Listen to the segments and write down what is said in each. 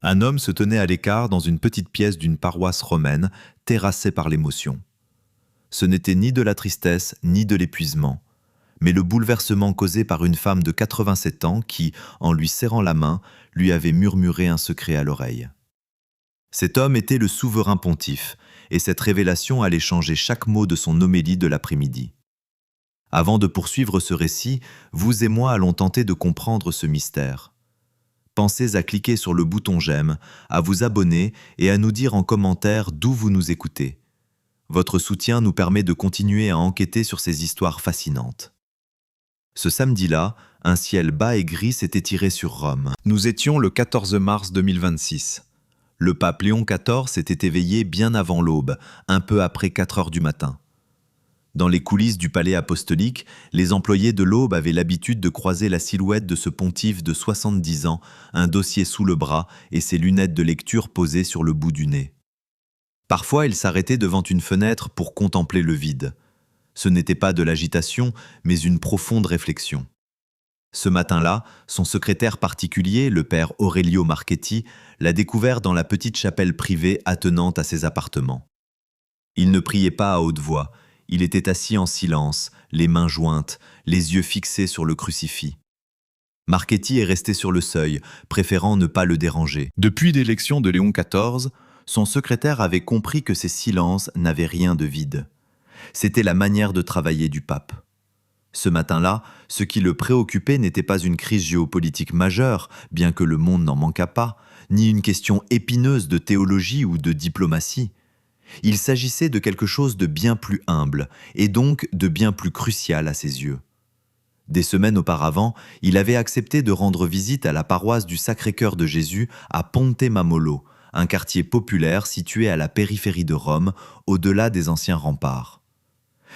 Un homme se tenait à l'écart dans une petite pièce d'une paroisse romaine, terrassé par l'émotion. Ce n'était ni de la tristesse, ni de l'épuisement, mais le bouleversement causé par une femme de 87 ans qui, en lui serrant la main, lui avait murmuré un secret à l'oreille. Cet homme était le souverain pontife, et cette révélation allait changer chaque mot de son homélie de l'après-midi. Avant de poursuivre ce récit, vous et moi allons tenter de comprendre ce mystère. Pensez à cliquer sur le bouton j'aime, à vous abonner et à nous dire en commentaire d'où vous nous écoutez. Votre soutien nous permet de continuer à enquêter sur ces histoires fascinantes. Ce samedi-là, un ciel bas et gris s'est étiré sur Rome. Nous étions le 14 mars 2026. Le pape Léon XIV s'était éveillé bien avant l'aube, un peu après 4 heures du matin. Dans les coulisses du palais apostolique, les employés de l'Aube avaient l'habitude de croiser la silhouette de ce pontife de 70 ans, un dossier sous le bras et ses lunettes de lecture posées sur le bout du nez. Parfois, il s'arrêtait devant une fenêtre pour contempler le vide. Ce n'était pas de l'agitation, mais une profonde réflexion. Ce matin-là, son secrétaire particulier, le père Aurelio Marchetti, l'a découvert dans la petite chapelle privée attenante à ses appartements. Il ne priait pas à haute voix. Il était assis en silence, les mains jointes, les yeux fixés sur le crucifix. Marchetti est resté sur le seuil, préférant ne pas le déranger. Depuis l'élection de Léon XIV, son secrétaire avait compris que ces silences n'avaient rien de vide. C'était la manière de travailler du pape. Ce matin-là, ce qui le préoccupait n'était pas une crise géopolitique majeure, bien que le monde n'en manquât pas, ni une question épineuse de théologie ou de diplomatie. Il s'agissait de quelque chose de bien plus humble, et donc de bien plus crucial à ses yeux. Des semaines auparavant, il avait accepté de rendre visite à la paroisse du Sacré-Cœur de Jésus à Ponte Mamolo, un quartier populaire situé à la périphérie de Rome, au-delà des anciens remparts.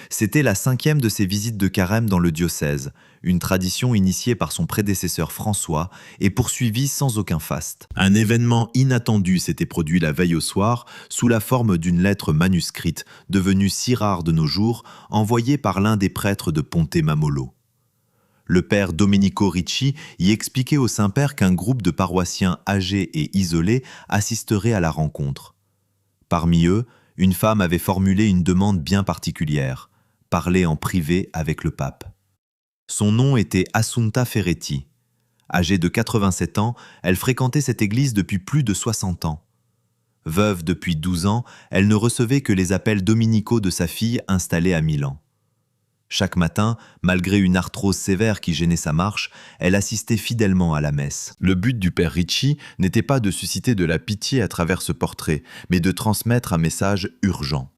C'était la 5e de ses visites de carême dans le diocèse, une tradition initiée par son prédécesseur François et poursuivie sans aucun faste. Un événement inattendu s'était produit la veille au soir sous la forme d'une lettre manuscrite, devenue si rare de nos jours, envoyée par l'un des prêtres de Ponte Mamolo. Le père Domenico Ricci y expliquait au Saint-Père qu'un groupe de paroissiens âgés et isolés assisterait à la rencontre. Parmi eux, une femme avait formulé une demande bien particulière, parler en privé avec le pape. Son nom était Assunta Ferretti. Âgée de 87 ans, elle fréquentait cette église depuis plus de 60 ans. Veuve depuis 12 ans, elle ne recevait que les appels dominicaux de sa fille installée à Milan. Chaque matin, malgré une arthrose sévère qui gênait sa marche, elle assistait fidèlement à la messe. Le but du père Ricci n'était pas de susciter de la pitié à travers ce portrait, mais de transmettre un message urgent.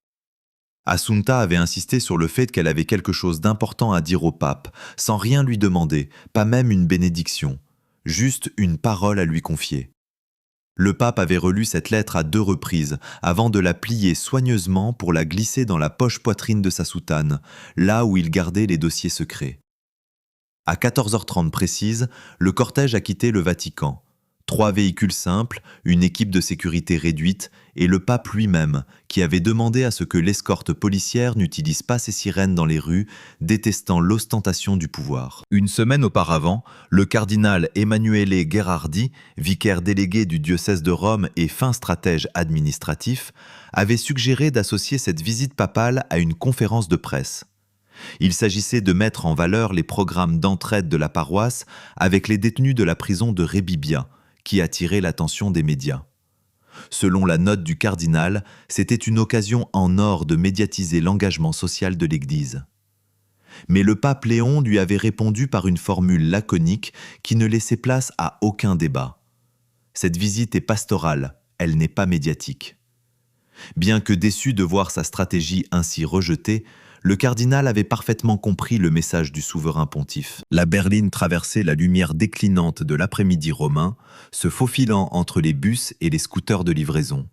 Assunta avait insisté sur le fait qu'elle avait quelque chose d'important à dire au pape, sans rien lui demander, pas même une bénédiction, juste une parole à lui confier. Le pape avait relu cette lettre à 2 reprises, avant de la plier soigneusement pour la glisser dans la poche poitrine de sa soutane, là où il gardait les dossiers secrets. À 14h30 précise, le cortège a quitté le Vatican. 3 véhicules simples, une équipe de sécurité réduite et le pape lui-même, qui avait demandé à ce que l'escorte policière n'utilise pas ses sirènes dans les rues, détestant l'ostentation du pouvoir. Une semaine auparavant, le cardinal Emanuele Gherardi, vicaire délégué du diocèse de Rome et fin stratège administratif, avait suggéré d'associer cette visite papale à une conférence de presse. Il s'agissait de mettre en valeur les programmes d'entraide de la paroisse avec les détenus de la prison de Rebibbia, qui attirait l'attention des médias. Selon la note du cardinal, c'était une occasion en or de médiatiser l'engagement social de l'Église. Mais le pape Léon lui avait répondu par une formule laconique qui ne laissait place à aucun débat. Cette visite est pastorale, elle n'est pas médiatique. Bien que déçu de voir sa stratégie ainsi rejetée, le cardinal avait parfaitement compris le message du souverain pontife. La berline traversait la lumière déclinante de l'après-midi romain, se faufilant entre les bus et les scooters de livraison.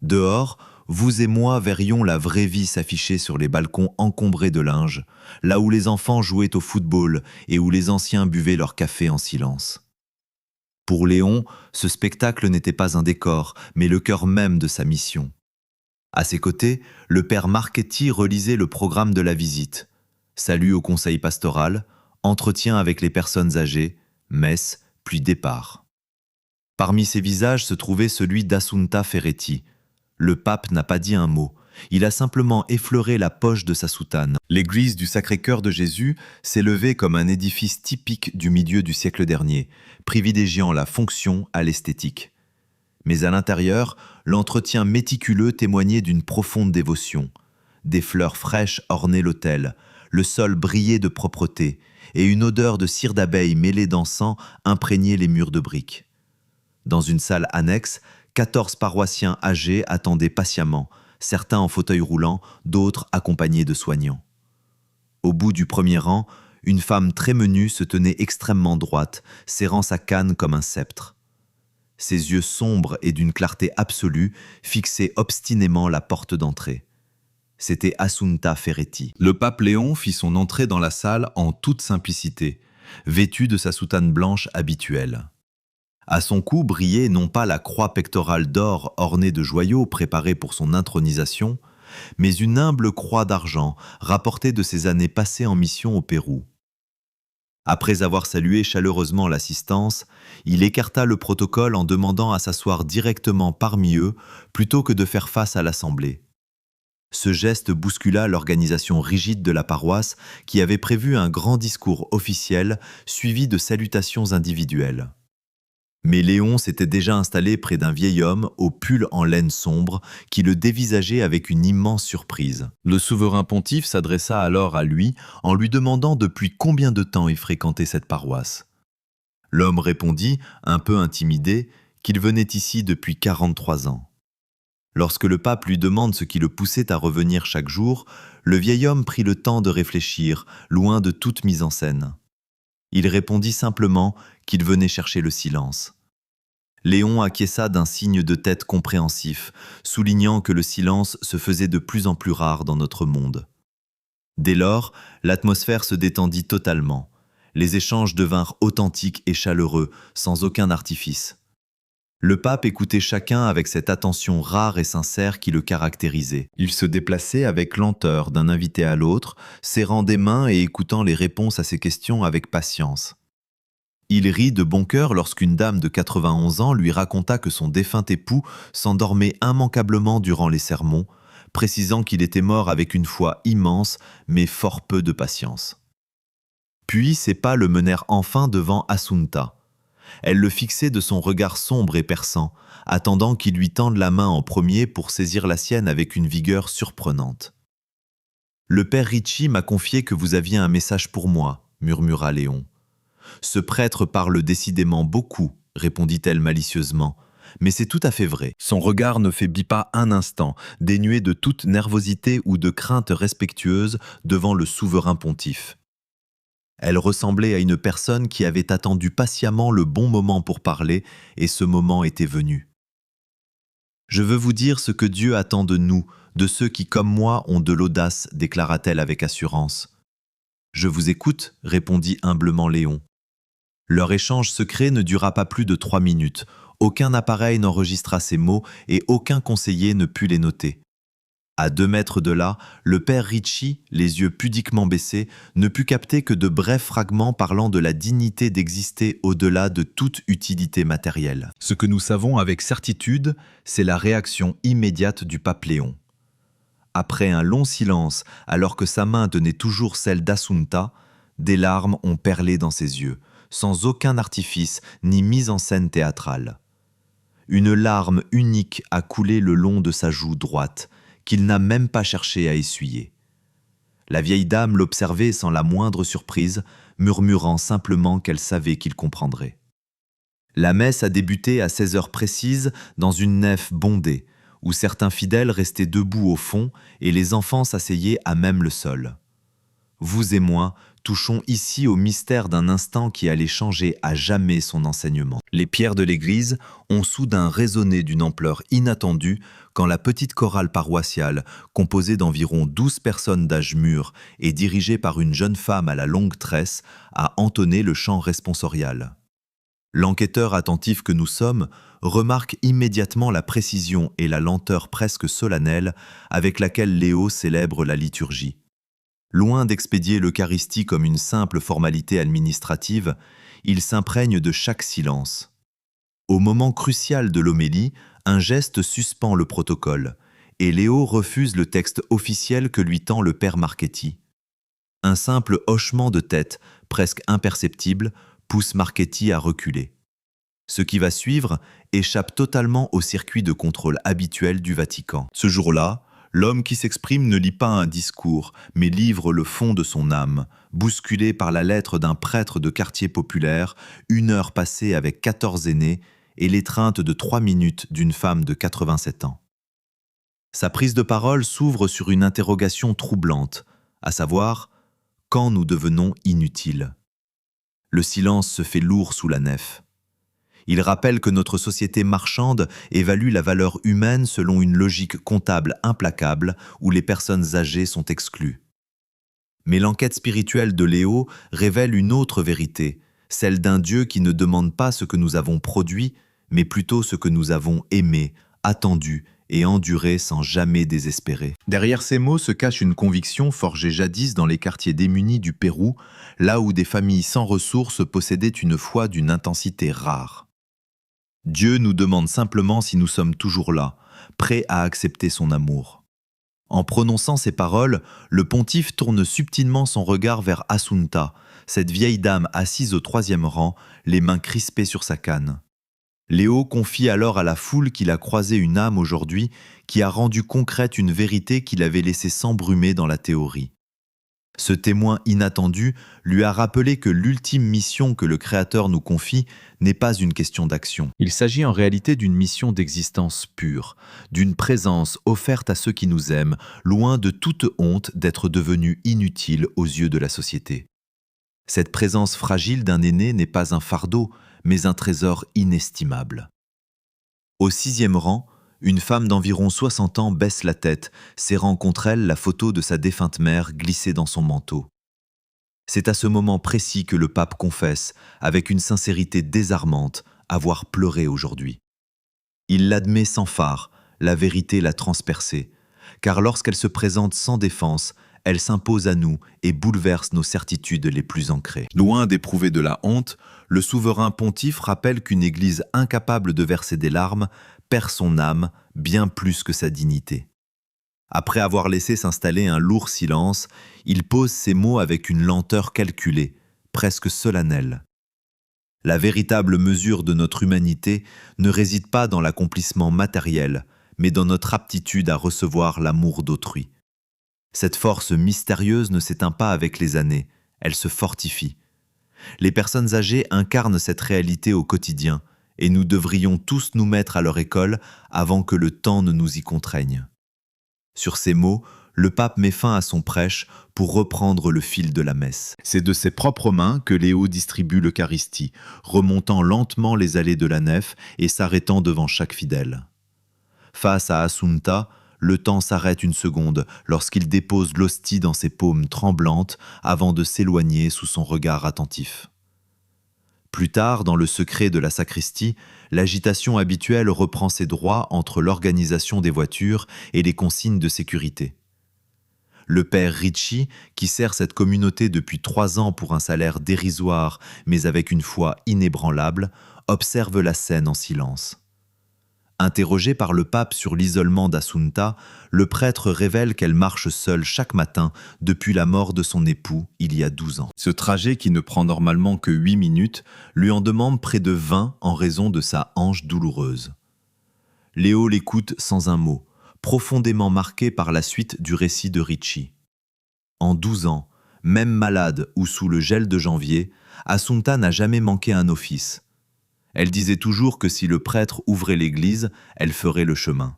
Dehors, vous et moi verrions la vraie vie s'afficher sur les balcons encombrés de linge, là où les enfants jouaient au football et où les anciens buvaient leur café en silence. Pour Léon, ce spectacle n'était pas un décor, mais le cœur même de sa mission. À ses côtés, le père Marchetti relisait le programme de la visite. Salut au conseil pastoral, entretien avec les personnes âgées, messe, puis départ. Parmi ces visages se trouvait celui d'Assunta Ferretti. Le pape n'a pas dit un mot. Il a simplement effleuré la poche de sa soutane. L'église du Sacré-Cœur de Jésus s'élevait comme un édifice typique du milieu du siècle dernier, privilégiant la fonction à l'esthétique. Mais à l'intérieur, l'entretien méticuleux témoignait d'une profonde dévotion. Des fleurs fraîches ornaient l'autel, le sol brillait de propreté, et une odeur de cire d'abeille mêlée d'encens imprégnait les murs de briques. Dans une salle annexe, 14 paroissiens âgés attendaient patiemment, certains en fauteuil roulant, d'autres accompagnés de soignants. Au bout du premier rang, une femme très menue se tenait extrêmement droite, serrant sa canne comme un sceptre. Ses yeux sombres et d'une clarté absolue fixaient obstinément la porte d'entrée. C'était Assunta Ferretti. Le pape Léon fit son entrée dans la salle en toute simplicité, vêtu de sa soutane blanche habituelle. À son cou brillait non pas la croix pectorale d'or ornée de joyaux préparée pour son intronisation, mais une humble croix d'argent rapportée de ses années passées en mission au Pérou. Après avoir salué chaleureusement l'assistance, il écarta le protocole en demandant à s'asseoir directement parmi eux plutôt que de faire face à l'assemblée. Ce geste bouscula l'organisation rigide de la paroisse qui avait prévu un grand discours officiel suivi de salutations individuelles. Mais Léon s'était déjà installé près d'un vieil homme au pull en laine sombre qui le dévisageait avec une immense surprise. Le souverain pontife s'adressa alors à lui en lui demandant depuis combien de temps il fréquentait cette paroisse. L'homme répondit, un peu intimidé, qu'il venait ici depuis 43 ans. Lorsque le pape lui demande ce qui le poussait à revenir chaque jour, le vieil homme prit le temps de réfléchir, loin de toute mise en scène. Il répondit simplement qu'il venait chercher le silence. Léon acquiesça d'un signe de tête compréhensif, soulignant que le silence se faisait de plus en plus rare dans notre monde. Dès lors, l'atmosphère se détendit totalement. Les échanges devinrent authentiques et chaleureux, sans aucun artifice. Le pape écoutait chacun avec cette attention rare et sincère qui le caractérisait. Il se déplaçait avec lenteur d'un invité à l'autre, serrant des mains et écoutant les réponses à ses questions avec patience. Il rit de bon cœur lorsqu'une dame de 91 ans lui raconta que son défunt époux s'endormait immanquablement durant les sermons, précisant qu'il était mort avec une foi immense, mais fort peu de patience. Puis ses pas le menèrent enfin devant Assunta. Elle le fixait de son regard sombre et perçant, attendant qu'il lui tende la main en premier pour saisir la sienne avec une vigueur surprenante. « Le père Ricci m'a confié que vous aviez un message pour moi, » murmura Léon. « Ce prêtre parle décidément beaucoup, » répondit-elle malicieusement, « mais c'est tout à fait vrai. » Son regard ne faiblit pas un instant, dénué de toute nervosité ou de crainte respectueuse devant le souverain pontife. Elle ressemblait à une personne qui avait attendu patiemment le bon moment pour parler, et ce moment était venu. « Je veux vous dire ce que Dieu attend de nous, de ceux qui, comme moi, ont de l'audace, déclara-t-elle avec assurance. « Je vous écoute, répondit humblement Léon. Leur échange secret ne dura pas plus de 3 minutes. Aucun appareil n'enregistra ces mots et aucun conseiller ne put les noter. À 2 mètres de là, le père Ricci, les yeux pudiquement baissés, ne put capter que de brefs fragments parlant de la dignité d'exister au-delà de toute utilité matérielle. Ce que nous savons avec certitude, c'est la réaction immédiate du pape Léon. Après un long silence, alors que sa main tenait toujours celle d'Assunta, des larmes ont perlé dans ses yeux, sans aucun artifice ni mise en scène théâtrale. Une larme unique a coulé le long de sa joue droite, qu'il n'a même pas cherché à essuyer. La vieille dame l'observait sans la moindre surprise, murmurant simplement qu'elle savait qu'il comprendrait. La messe a débuté à 16 heures précises dans une nef bondée, où certains fidèles restaient debout au fond et les enfants s'asseyaient à même le sol. Vous et moi touchons ici au mystère d'un instant qui allait changer à jamais son enseignement. Les pierres de l'église ont soudain résonné d'une ampleur inattendue quand la petite chorale paroissiale, composée d'environ 12 personnes d'âge mûr et dirigée par une jeune femme à la longue tresse, a entonné le chant responsorial. L'enquêteur attentif que nous sommes remarque immédiatement la précision et la lenteur presque solennelle avec laquelle Léo célèbre la liturgie. Loin d'expédier l'Eucharistie comme une simple formalité administrative, il s'imprègne de chaque silence. Au moment crucial de l'homélie, un geste suspend le protocole, et Léo refuse le texte officiel que lui tend le père Marchetti. Un simple hochement de tête, presque imperceptible, pousse Marchetti à reculer. Ce qui va suivre échappe totalement au circuit de contrôle habituel du Vatican. Ce jour-là, l'homme qui s'exprime ne lit pas un discours, mais livre le fond de son âme, bousculé par la lettre d'un prêtre de quartier populaire, 1 heure passée avec 14 aînés et l'étreinte de 3 minutes d'une femme de 87 ans. Sa prise de parole s'ouvre sur une interrogation troublante, à savoir « quand nous devenons inutiles ?» Le silence se fait lourd sous la nef. Il rappelle que notre société marchande évalue la valeur humaine selon une logique comptable implacable où les personnes âgées sont exclues. Mais l'enquête spirituelle de Léo révèle une autre vérité, celle d'un Dieu qui ne demande pas ce que nous avons produit, mais plutôt ce que nous avons aimé, attendu et enduré sans jamais désespérer. Derrière ces mots se cache une conviction forgée jadis dans les quartiers démunis du Pérou, là où des familles sans ressources possédaient une foi d'une intensité rare. Dieu nous demande simplement si nous sommes toujours là, prêts à accepter son amour. En prononçant ces paroles, le pontife tourne subtilement son regard vers Assunta, cette vieille dame assise au 3e rang, les mains crispées sur sa canne. Léo confie alors à la foule qu'il a croisé une âme aujourd'hui qui a rendu concrète une vérité qu'il avait laissée s'embrumer dans la théorie. Ce témoin inattendu lui a rappelé que l'ultime mission que le Créateur nous confie n'est pas une question d'action. Il s'agit en réalité d'une mission d'existence pure, d'une présence offerte à ceux qui nous aiment, loin de toute honte d'être devenus inutiles aux yeux de la société. Cette présence fragile d'un aîné n'est pas un fardeau, mais un trésor inestimable. Au 6e rang, une femme d'environ 60 ans baisse la tête, serrant contre elle la photo de sa défunte mère glissée dans son manteau. C'est à ce moment précis que le pape confesse, avec une sincérité désarmante, avoir pleuré aujourd'hui. Il l'admet sans phare, la vérité l'a transpercée, car lorsqu'elle se présente sans défense, elle s'impose à nous et bouleverse nos certitudes les plus ancrées. Loin d'éprouver de la honte, le souverain pontife rappelle qu'une église incapable de verser des larmes perd son âme bien plus que sa dignité. Après avoir laissé s'installer un lourd silence, il pose ces mots avec une lenteur calculée, presque solennelle. La véritable mesure de notre humanité ne réside pas dans l'accomplissement matériel, mais dans notre aptitude à recevoir l'amour d'autrui. Cette force mystérieuse ne s'éteint pas avec les années, elle se fortifie. Les personnes âgées incarnent cette réalité au quotidien, et nous devrions tous nous mettre à leur école avant que le temps ne nous y contraigne. Sur ces mots, le pape met fin à son prêche pour reprendre le fil de la messe. C'est de ses propres mains que Léo distribue l'Eucharistie, remontant lentement les allées de la nef et s'arrêtant devant chaque fidèle. Face à Assunta, le temps s'arrête une seconde lorsqu'il dépose l'hostie dans ses paumes tremblantes avant de s'éloigner sous son regard attentif. Plus tard, dans le secret de la sacristie, l'agitation habituelle reprend ses droits entre l'organisation des voitures et les consignes de sécurité. Le père Ricci, qui sert cette communauté depuis 3 ans pour un salaire dérisoire mais avec une foi inébranlable, observe la scène en silence. Interrogé par le pape sur l'isolement d'Assunta, le prêtre révèle qu'elle marche seule chaque matin depuis la mort de son époux il y a 12 ans. Ce trajet, qui ne prend normalement que 8 minutes, lui en demande près de 20 en raison de sa hanche douloureuse. Léo l'écoute sans un mot, profondément marqué par la suite du récit de Ricci. En 12 ans, même malade ou sous le gel de janvier, Assunta n'a jamais manqué un office. Elle disait toujours que si le prêtre ouvrait l'église, elle ferait le chemin.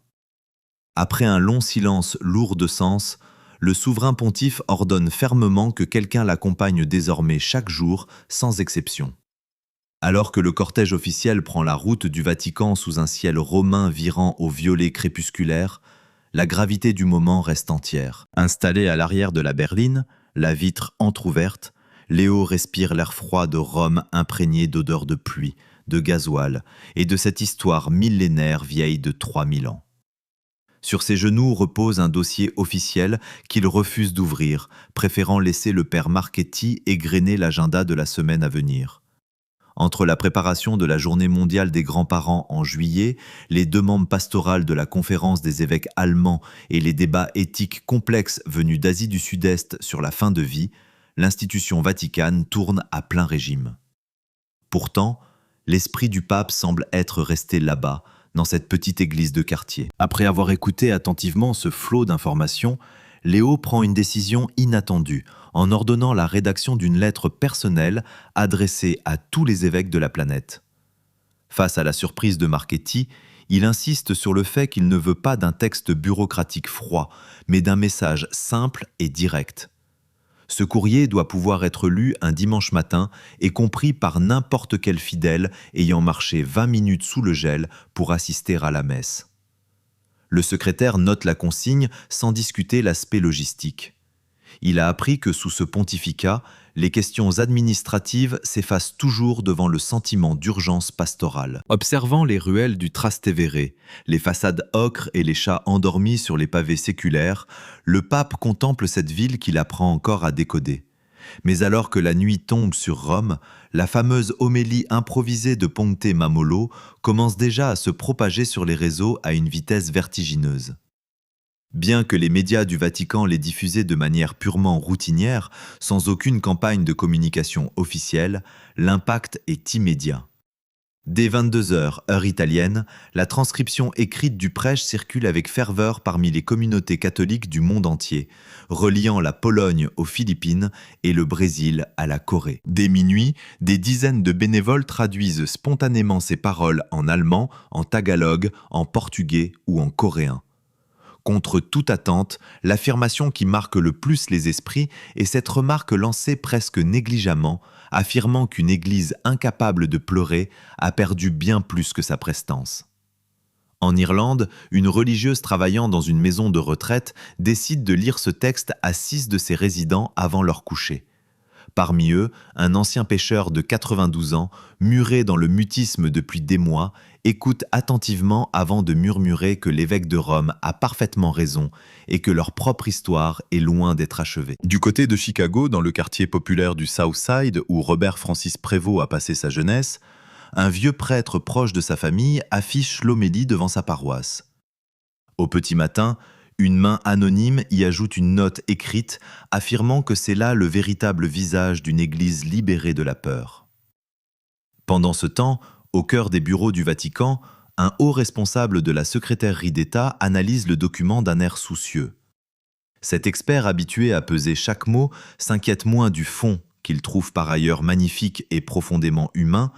Après un long silence lourd de sens, le souverain pontife ordonne fermement que quelqu'un l'accompagne désormais chaque jour, sans exception. Alors que le cortège officiel prend la route du Vatican sous un ciel romain virant au violet crépusculaire, la gravité du moment reste entière. Installé à l'arrière de la berline, la vitre entr'ouverte, Léo respire l'air froid de Rome imprégné d'odeurs de pluie, de gasoil et de cette histoire millénaire vieille de 3000 ans. Sur ses genoux repose un dossier officiel qu'il refuse d'ouvrir, préférant laisser le père Marchetti égrener l'agenda de la semaine à venir. Entre la préparation de la Journée mondiale des grands-parents en juillet, les demandes pastorales de la conférence des évêques allemands et les débats éthiques complexes venus d'Asie du Sud-Est sur la fin de vie, l'institution Vaticane tourne à plein régime. Pourtant, l'esprit du pape semble être resté là-bas, dans cette petite église de quartier. Après avoir écouté attentivement ce flot d'informations, Léo prend une décision inattendue en ordonnant la rédaction d'une lettre personnelle adressée à tous les évêques de la planète. Face à la surprise de Marchetti, il insiste sur le fait qu'il ne veut pas d'un texte bureaucratique froid, mais d'un message simple et direct. Ce courrier doit pouvoir être lu un dimanche matin et compris par n'importe quel fidèle ayant marché 20 minutes sous le gel pour assister à la messe. Le secrétaire note la consigne sans discuter l'aspect logistique. Il a appris que sous ce pontificat, les questions administratives s'effacent toujours devant le sentiment d'urgence pastorale. Observant les ruelles du Trastevere, les façades ocres et les chats endormis sur les pavés séculaires, le pape contemple cette ville qu'il apprend encore à décoder. Mais alors que la nuit tombe sur Rome, la fameuse homélie improvisée de Ponte Mamolo commence déjà à se propager sur les réseaux à une vitesse vertigineuse. Bien que les médias du Vatican l'aient diffusée de manière purement routinière, sans aucune campagne de communication officielle, l'impact est immédiat. Dès 22h, heure italienne, la transcription écrite du prêche circule avec ferveur parmi les communautés catholiques du monde entier, reliant la Pologne aux Philippines et le Brésil à la Corée. Dès minuit, des dizaines de bénévoles traduisent spontanément ces paroles en allemand, en tagalog, en portugais ou en coréen. Contre toute attente, l'affirmation qui marque le plus les esprits est cette remarque lancée presque négligemment, affirmant qu'une église incapable de pleurer a perdu bien plus que sa prestance. En Irlande, une religieuse travaillant dans une maison de retraite décide de lire ce texte à 6 de ses résidents avant leur coucher. Parmi eux, un ancien pêcheur de 92 ans, muré dans le mutisme depuis des mois, écoute attentivement avant de murmurer que l'évêque de Rome a parfaitement raison et que leur propre histoire est loin d'être achevée. Du côté de Chicago, dans le quartier populaire du South Side, où Robert Francis Prévost a passé sa jeunesse, un vieux prêtre proche de sa famille affiche l'homélie devant sa paroisse. Au petit matin, une main anonyme y ajoute une note écrite affirmant que c'est là le véritable visage d'une église libérée de la peur. Pendant ce temps, au cœur des bureaux du Vatican, un haut responsable de la secrétairerie d'État analyse le document d'un air soucieux. Cet expert habitué à peser chaque mot s'inquiète moins du fond, qu'il trouve par ailleurs magnifique et profondément humain,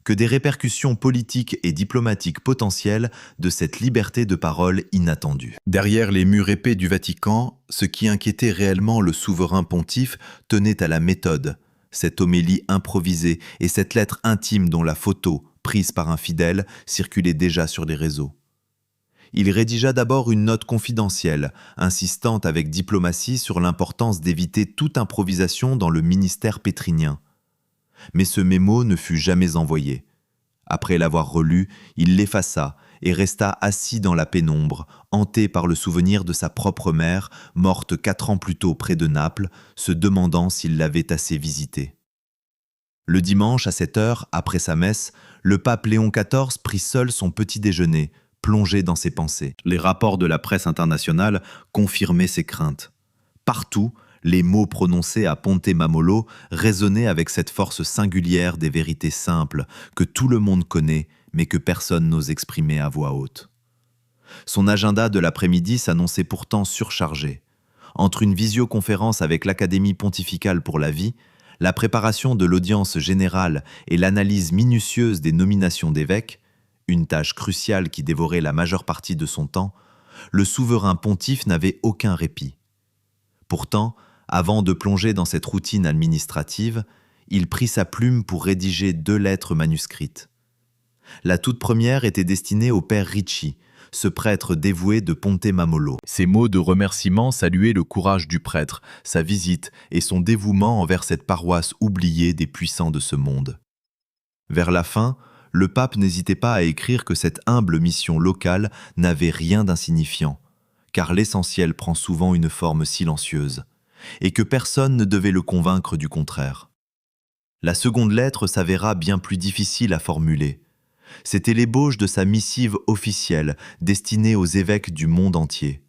que des répercussions politiques et diplomatiques potentielles de cette liberté de parole inattendue. Derrière les murs épais du Vatican, ce qui inquiétait réellement le souverain pontife tenait à la méthode, cette homélie improvisée et cette lettre intime dont la photo, prise par un fidèle, circulait déjà sur les réseaux. Il rédigea d'abord une note confidentielle, insistant avec diplomatie sur l'importance d'éviter toute improvisation dans le ministère pétrinien. Mais ce mémo ne fut jamais envoyé. Après l'avoir relu, il l'effaça et resta assis dans la pénombre, hanté par le souvenir de sa propre mère, morte 4 ans plus tôt près de Naples, se demandant s'il l'avait assez visitée. Le dimanche, à 7 heures, après sa messe, le pape Léon XIV prit seul son petit déjeuner, plongé dans ses pensées. Les rapports de la presse internationale confirmaient ses craintes. Partout, les mots prononcés à Ponte Mamolo résonnaient avec cette force singulière des vérités simples que tout le monde connaît, mais que personne n'ose exprimer à voix haute. Son agenda de l'après-midi s'annonçait pourtant surchargé. Entre une visioconférence avec l'Académie pontificale pour la vie, la préparation de l'audience générale et l'analyse minutieuse des nominations d'évêques, une tâche cruciale qui dévorait la majeure partie de son temps, le souverain pontife n'avait aucun répit. Pourtant, avant de plonger dans cette routine administrative, il prit sa plume pour rédiger 2 lettres manuscrites. La toute première était destinée au père Ricci, ce prêtre dévoué de Ponte Mamolo. Ces mots de remerciement saluaient le courage du prêtre, sa visite et son dévouement envers cette paroisse oubliée des puissants de ce monde. Vers la fin, le pape n'hésitait pas à écrire que cette humble mission locale n'avait rien d'insignifiant, car l'essentiel prend souvent une forme silencieuse, et que personne ne devait le convaincre du contraire. La seconde lettre s'avéra bien plus difficile à formuler. C'était l'ébauche de sa missive officielle destinée aux évêques du monde entier.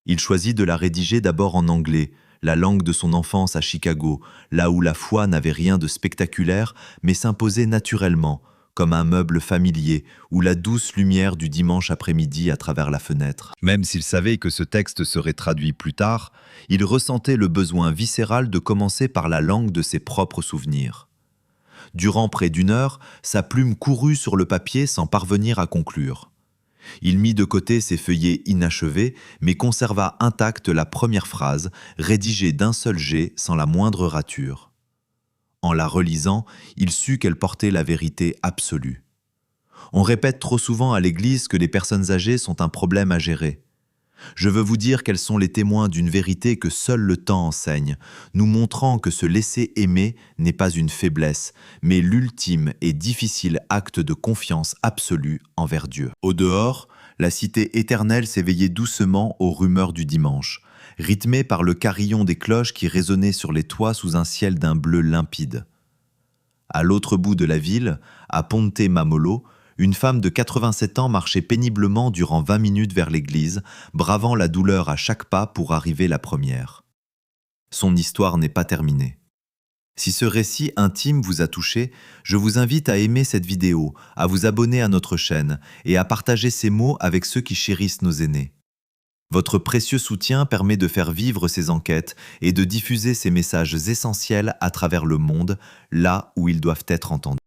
Il choisit de la rédiger d'abord en anglais, la langue de son enfance à Chicago, là où la foi n'avait rien de spectaculaire, mais s'imposait naturellement, comme un meuble familier ou la douce lumière du dimanche après-midi à travers la fenêtre. Même s'il savait que ce texte serait traduit plus tard, il ressentait le besoin viscéral de commencer par la langue de ses propres souvenirs. Durant près d'une heure, sa plume courut sur le papier sans parvenir à conclure. Il mit de côté ses feuillets inachevés, mais conserva intacte la première phrase, rédigée d'un seul jet sans la moindre rature. En la relisant, il sut qu'elle portait la vérité absolue. On répète trop souvent à l'Église que les personnes âgées sont un problème à gérer. Je veux vous dire qu'elles sont les témoins d'une vérité que seul le temps enseigne, nous montrant que se laisser aimer n'est pas une faiblesse, mais l'ultime et difficile acte de confiance absolue envers Dieu. Au dehors, la cité éternelle s'éveillait doucement aux rumeurs du dimanche, rythmée par le carillon des cloches qui résonnait sur les toits sous un ciel d'un bleu limpide. À l'autre bout de la ville, à Ponte Mamolo, une femme de 87 ans marchait péniblement durant 20 minutes vers l'église, bravant la douleur à chaque pas pour arriver la première. Son histoire n'est pas terminée. Si ce récit intime vous a touché, je vous invite à aimer cette vidéo, à vous abonner à notre chaîne et à partager ces mots avec ceux qui chérissent nos aînés. Votre précieux soutien permet de faire vivre ces enquêtes et de diffuser ces messages essentiels à travers le monde, là où ils doivent être entendus.